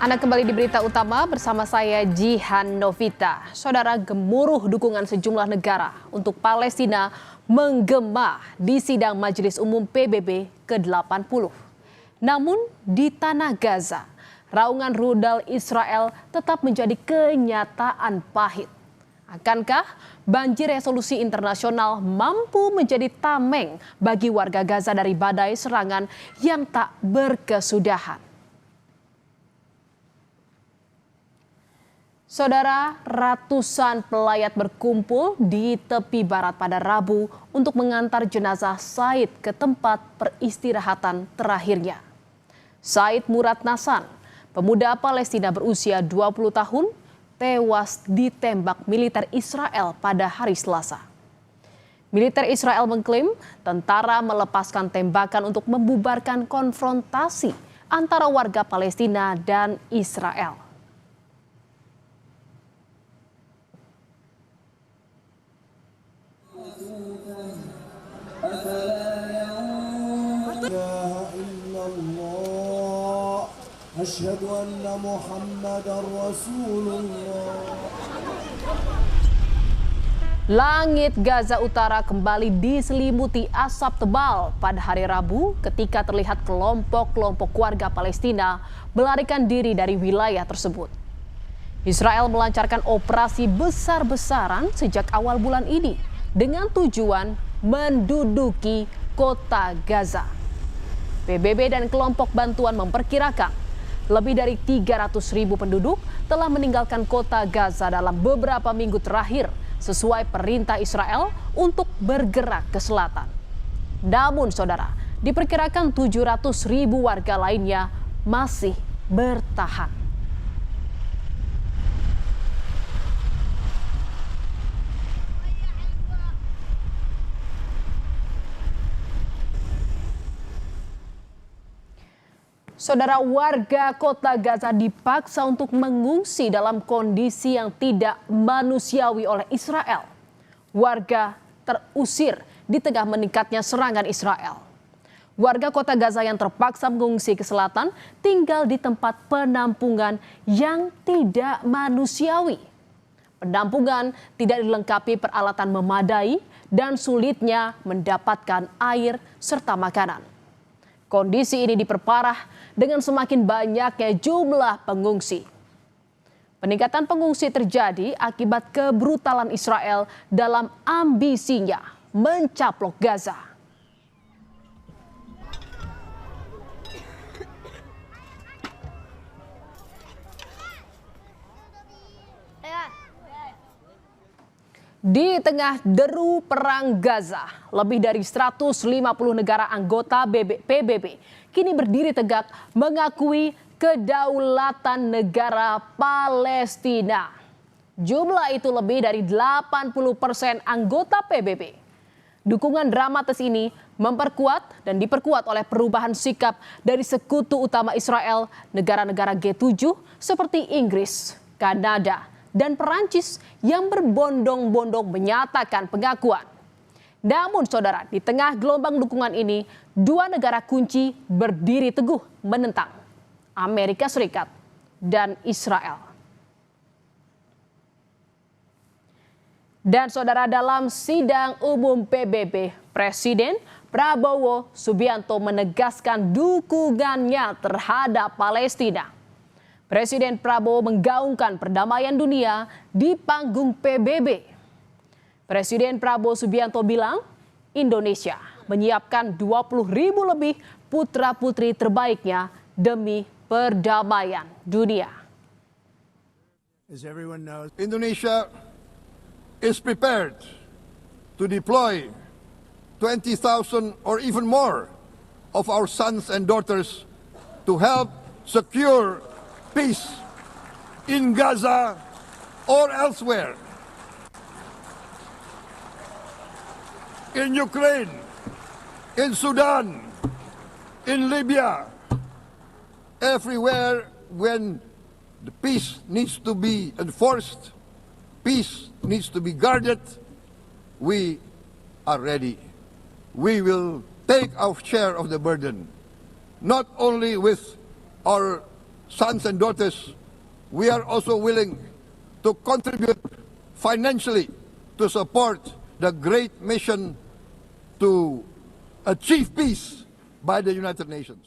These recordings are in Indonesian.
Anda kembali di berita utama bersama saya Jihan Novita. Saudara, gemuruh dukungan sejumlah negara untuk Palestina menggema di sidang Majelis Umum PBB ke-80. Namun di tanah Gaza, raungan rudal Israel tetap menjadi kenyataan pahit. Akankah banjir resolusi internasional mampu menjadi tameng bagi warga Gaza dari badai serangan yang tak berkesudahan? Saudara, ratusan pelayat berkumpul di tepi barat pada Rabu untuk mengantar jenazah Said ke tempat peristirahatan terakhirnya. Said Murad Nasan, pemuda Palestina berusia 20 tahun, tewas ditembak militer Israel pada hari Selasa. Militer Israel mengklaim tentara melepaskan tembakan untuk membubarkan konfrontasi antara warga Palestina dan Israel. Asyhadu anna Muhammadar Rasulullah. Langit Gaza Utara kembali diselimuti asap tebal pada hari Rabu ketika terlihat kelompok-kelompok warga Palestina melarikan diri dari wilayah tersebut. Israel melancarkan operasi besar-besaran sejak awal bulan ini dengan tujuan menduduki kota Gaza. PBB dan kelompok bantuan memperkirakan lebih dari 300.000 penduduk telah meninggalkan kota Gaza dalam beberapa minggu terakhir sesuai perintah Israel untuk bergerak ke selatan. Namun saudara, diperkirakan 700.000 warga lainnya masih bertahan. Saudara, warga kota Gaza dipaksa untuk mengungsi dalam kondisi yang tidak manusiawi oleh Israel. Warga terusir di tengah meningkatnya serangan Israel. Warga kota Gaza yang terpaksa mengungsi ke selatan tinggal di tempat penampungan yang tidak manusiawi. Penampungan tidak dilengkapi peralatan memadai dan sulitnya mendapatkan air serta makanan. Kondisi ini diperparah dengan semakin banyaknya jumlah pengungsi. Peningkatan pengungsi terjadi akibat kebrutalan Israel dalam ambisinya mencaplok Gaza. Di tengah deru perang Gaza, lebih dari 150 negara anggota PBB kini berdiri tegak mengakui kedaulatan negara Palestina. Jumlah itu lebih dari 80% anggota PBB. Dukungan dramatis ini memperkuat dan diperkuat oleh perubahan sikap dari sekutu utama Israel, negara-negara G7 seperti Inggris, Kanada, dan Perancis yang berbondong-bondong menyatakan pengakuan. Namun saudara, di tengah gelombang dukungan ini, dua negara kunci berdiri teguh menentang: Amerika Serikat dan Israel. Dan saudara, dalam sidang umum PBB, Presiden Prabowo Subianto menegaskan dukungannya terhadap Palestina. Presiden Prabowo menggaungkan perdamaian dunia di panggung PBB. Presiden Prabowo Subianto bilang Indonesia menyiapkan 20.000 lebih putra-putri terbaiknya demi perdamaian dunia. As everyone knows, Indonesia is prepared to deploy 20,000 or even more of our sons and daughters to help secure peace in Gaza or elsewhere. In Ukraine, in Sudan, in Libya, everywhere when the peace needs to be enforced, peace needs to be guarded, we are ready. We will take our share of the burden, not only with our sons and daughters, we are also willing to contribute financially to support the great mission to achieve peace by the United Nations.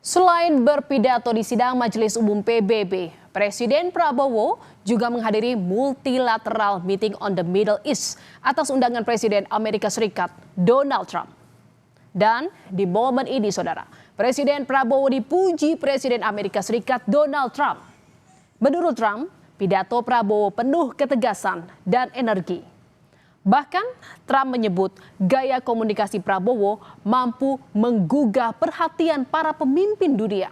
Selain berpidato di sidang Majelis Umum PBB, Presiden Prabowo juga menghadiri multilateral meeting on the Middle East atas undangan Presiden Amerika Serikat Donald Trump. Dan di momen ini, saudara, Presiden Prabowo dipuji Presiden Amerika Serikat Donald Trump. Menurut Trump, pidato Prabowo penuh ketegasan dan energi. Bahkan Trump menyebut gaya komunikasi Prabowo mampu menggugah perhatian para pemimpin dunia.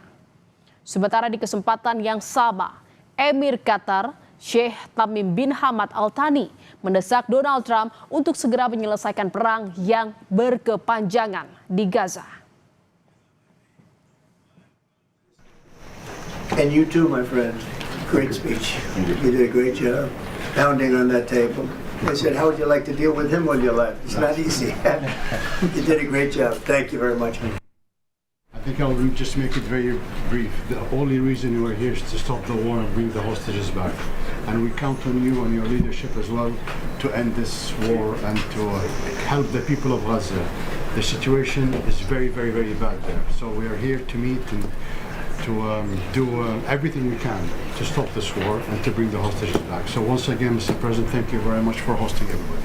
Sementara di kesempatan yang sama, Emir Qatar Sheikh Tamim bin Hamad Al Thani mendesak Donald Trump untuk segera menyelesaikan perang yang berkepanjangan di Gaza. And you too, my friend. Great speech. You did a great job pounding on that table. I said, how would you like to deal with him when you left? It's not easy. You did a great job. Thank you very much. I think I'll just make it very brief. The only reason we're here is to stop the war and bring the hostages back. And we count on you and your leadership as well to end this war and to help the people of Gaza. The situation is very, very, very bad there. So we are here to meet and to do everything we can to stop this war and to bring the hostages back. So once again, Mr. President, thank you very much for hosting everybody.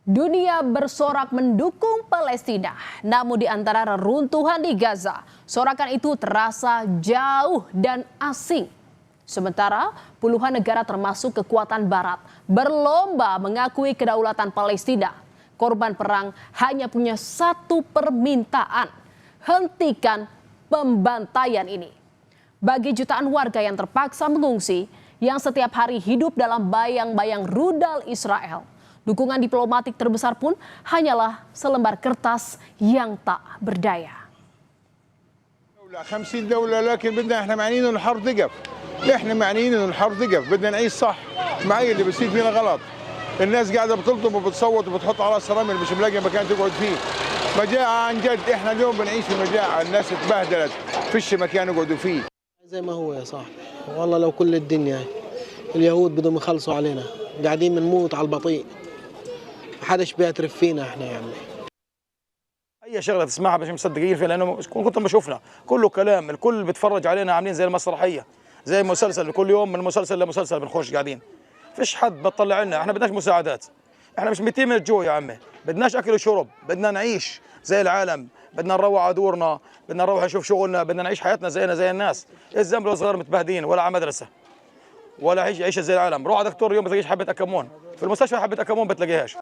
Dunia bersorak mendukung Palestina, namun di antara reruntuhan di Gaza, sorakan itu terasa jauh dan asing. Sementara puluhan negara termasuk kekuatan barat berlomba mengakui kedaulatan Palestina. Korban perang hanya punya satu permintaan: hentikan pembantaian ini. Bagi jutaan warga yang terpaksa mengungsi, yang setiap hari hidup dalam bayang-bayang rudal Israel, dukungan diplomatik terbesar pun hanyalah selembar kertas yang tak berdaya. 50 دولة لكن بدنا احنا معنيين انه الحرب تقف. احنا معنيين انه الحرب تقف، بدنا نعيش صح. معي اللي بيصير فينا غلط. الناس قاعدة بتلطم وبتصوت وبتحط على رمل مش ملاقي مكان تقعد فيه. مجاعة عن جد، احنا اليوم بنعيش في مجاعة، الناس اتبهدلت، فيش مكان يقعدوا فيه. زي ما هو يا صاحبي، والله لو كل الدنيا اليهود بدهم يخلصوا علينا، قاعدين بنموت على البطيء. محدش بيعترف فينا احنا يعني. اي شغله تسمعها مش مصدقين فيها لانه كنت ما شفنا كله كلام، الكل بيتفرج علينا عاملين زي المسرحيه، زي مسلسل، كل يوم من مسلسل لمسلسل بنخش قاعدين. فيش حد بتطلع لنا، احنا بدناش مساعدات، احنا مش ميتين من الجوع يا عمي، بدناش اكل وشرب، بدنا نعيش زي العالم، بدنا نروح على دورنا، بدنا نروح نشوف شغلنا، بدنا نعيش حياتنا زينا زي الناس. الزمر الصغار متبهدين ولا على مدرسه ولا عيش زي العالم. روح على دكتور اليوم بتلاقيش حبه اكمون، في المستشفى حبه اكمون بتلاقيهاش.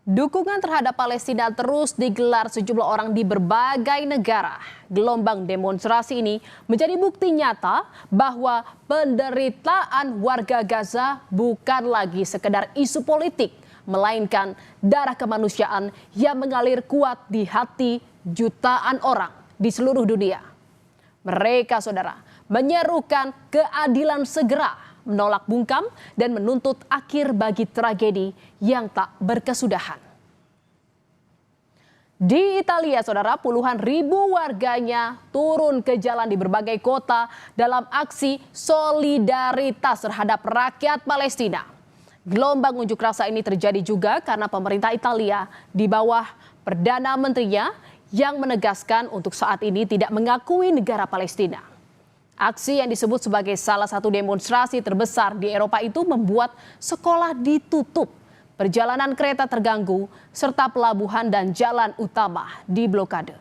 Dukungan terhadap Palestina terus digelar sejumlah orang di berbagai negara. Gelombang demonstrasi ini menjadi bukti nyata bahwa penderitaan warga Gaza bukan lagi sekedar isu politik, melainkan darah kemanusiaan yang mengalir kuat di hati jutaan orang di seluruh dunia. Mereka, saudara, menyerukan keadilan segera, menolak bungkam dan menuntut akhir bagi tragedi yang tak berkesudahan. Di Italia, saudara, puluhan ribu warganya turun ke jalan di berbagai kota dalam aksi solidaritas terhadap rakyat Palestina. Gelombang unjuk rasa ini terjadi juga karena pemerintah Italia di bawah Perdana Menterinya yang menegaskan untuk saat ini tidak mengakui negara Palestina. Aksi yang disebut sebagai salah satu demonstrasi terbesar di Eropa itu membuat sekolah ditutup, perjalanan kereta terganggu, serta pelabuhan dan jalan utama diblokade.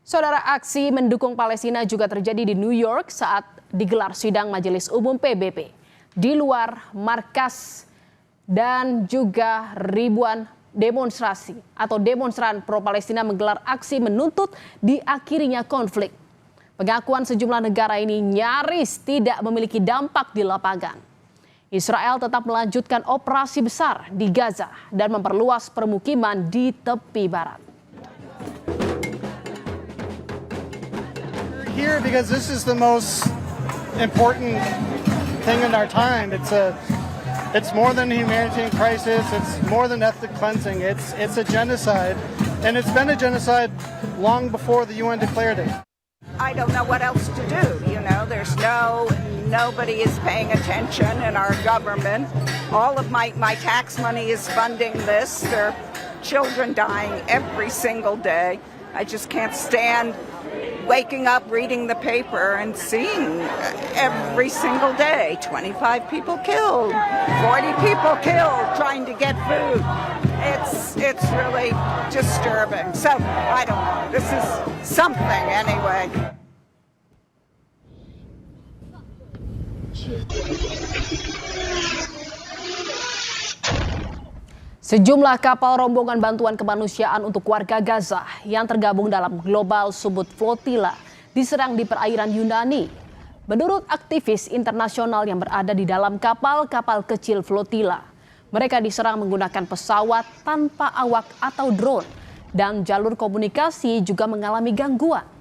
Saudara, aksi mendukung Palestina juga terjadi di New York saat digelar sidang Majelis Umum PBB. Di luar markas dan juga ribuan demonstrasi atau demonstran pro-Palestina menggelar aksi menuntut diakhirinya konflik. Pengakuan sejumlah negara ini nyaris tidak memiliki dampak di lapangan. Israel tetap melanjutkan operasi besar di Gaza dan memperluas permukiman di tepi barat. We're here because this is the most important thing in our time. It's more than a humanitarian crisis. It's more than ethnic cleansing. It's a genocide, and it's been a genocide long before the UN declared it. I don't know what else to do. You know, nobody is paying attention in our government. All of my tax money is funding this. There are children dying every single day. I just can't stand waking up, reading the paper, and seeing every single day 25 people killed, 40 people killed trying to get food. It's really disturbing. So I don't know. This is something anyway. Sejumlah kapal rombongan bantuan kemanusiaan untuk warga Gaza yang tergabung dalam Global Support Flotilla diserang di perairan Yunani. Menurut aktivis internasional yang berada di dalam kapal-kapal kecil flotilla, mereka diserang menggunakan pesawat tanpa awak atau drone dan jalur komunikasi juga mengalami gangguan.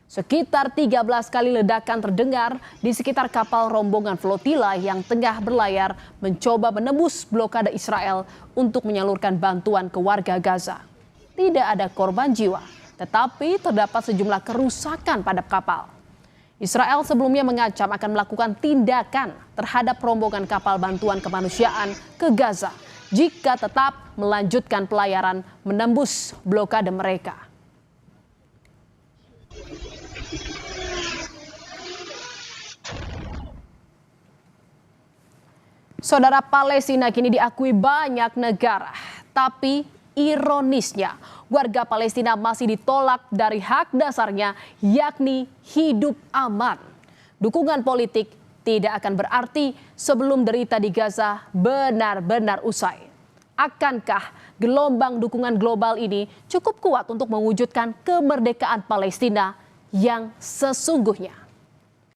Sekitar 13 kali ledakan terdengar di sekitar kapal rombongan flotilla yang tengah berlayar mencoba menembus blokade Israel untuk menyalurkan bantuan ke warga Gaza. Tidak ada korban jiwa, tetapi terdapat sejumlah kerusakan pada kapal. Israel sebelumnya mengancam akan melakukan tindakan terhadap rombongan kapal bantuan kemanusiaan ke Gaza jika tetap melanjutkan pelayaran menembus blokade mereka. Saudara, Palestina kini diakui banyak negara, tapi ironisnya warga Palestina masih ditolak dari hak dasarnya, yakni hidup aman. Dukungan politik tidak akan berarti sebelum derita di Gaza benar-benar usai. Akankah gelombang dukungan global ini cukup kuat untuk mewujudkan kemerdekaan Palestina yang sesungguhnya?